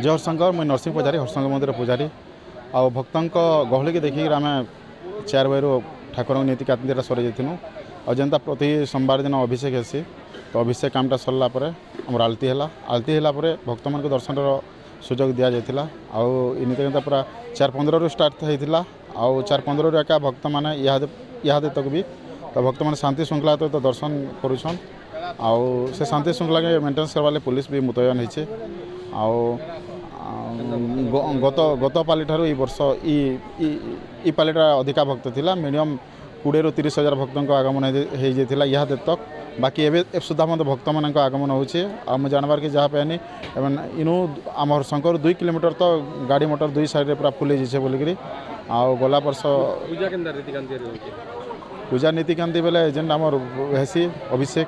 जय हरशंकर मुई नरसिंह पूजारी हरशंकर मंदिर पूजारी आ भक्तों गहली की देखिए आम 4 बजे ठाकुर नीति कांतिटा सरी जाइनु आ जेनता प्रति सोमवार दिन अभिषेक हेसी तो अभिषेक कामटा सरला आमर आलती है भक्त मान दर्शन सुजोग दि जाता आउ नीति कांता पूरा 4:15 स्टार्ट होता आउ 4:15 एका भक्त मैंने इहादे तक भी तो भक्त मैंने शांति श्रृंखला तो दर्शन करुछन आउ से शांति श्रृंखला के मेन्टेन्स करवाले पुलिस भी मुतयन होइछे आउ गत पाली ठारू ई वर्ष ई पालीटा अधिका भक्त थिला मिनिमम 20 ରୁ 30 हजार भक्तों आगमन हो जाता इहादे तक बाकी एवं सुधा मत भक्त मान आगमन होचे जानवर कि जहाँ पे इनू आम हरशंकर 2 किलोमीटर तो गाड़ी मोटर 2 साइड पूरा फुल जाइए बोलिकी आउ गला वर्ष पूजा नीतिकांति बेले जेन आमर हेसी अभिषेक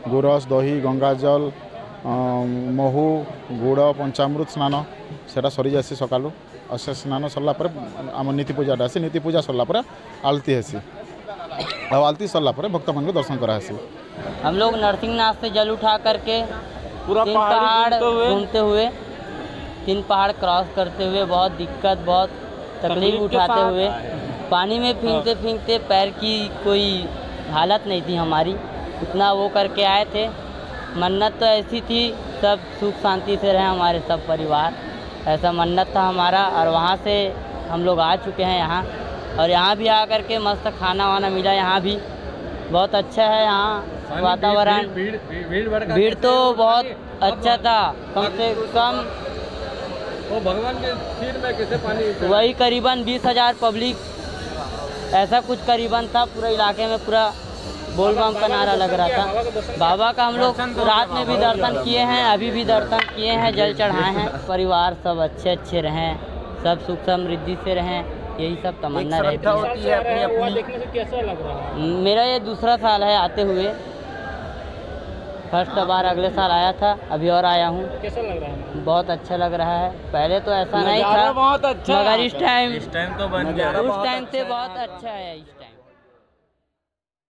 गुरस दही गंगाजल महू गुड़ पंचामृत स्नान सेटा सरी जासी सकालू और से स्नान सरला आम नीति पूजाटा आसी नीति पूजा सरला आलती हेसी आलती सरला भक्त मान दर्शन करासी। हम लोग नरसिंहनाथ से जल उठा करके पूरा 3 पहाड़ घूमते हुए 3 पहाड़ क्रॉस करते हुए बहुत दिक्कत बहुत तकलीफ उठाते हुए पानी में फींगते पैर की कोई हालत नहीं थी हमारी इतना वो करके आए थे। मन्नत तो ऐसी थी सब सुख शांति से रहे हमारे सब परिवार ऐसा मन्नत था हमारा और वहाँ से हम लोग आ चुके हैं यहाँ और यहाँ भी आकर के मस्त खाना वाना मिला। यहाँ भी बहुत अच्छा है यहाँ वातावरण भीड़ तो बहुत अच्छा था कम से कम वो भगवान के सिर में कैसे पानी वही करीबन 20,000 पब्लिक ऐसा कुछ करीबन था पूरे इलाके में पूरा बोल बम का नारा लग रहा था। बाबा का हम लोग रात में भी दर्शन किए हैं अभी भी दर्शन किए हैं जल चढ़ाए हैं। परिवार सब अच्छे रहें सब सुख समृद्धि से रहें यही सब तमन्ना रहती है। देखने से कैसा लग रहा है? मेरा ये दूसरा साल है आते हुए फर्स्ट बार अगले साल आया था अभी और आया हूँ। कैसा लग रहा है? बहुत अच्छा लग रहा है पहले तो ऐसा नहीं था बहुत अच्छा मगर इस टाइम तो बन गया उस टाइम से बहुत अच्छा है।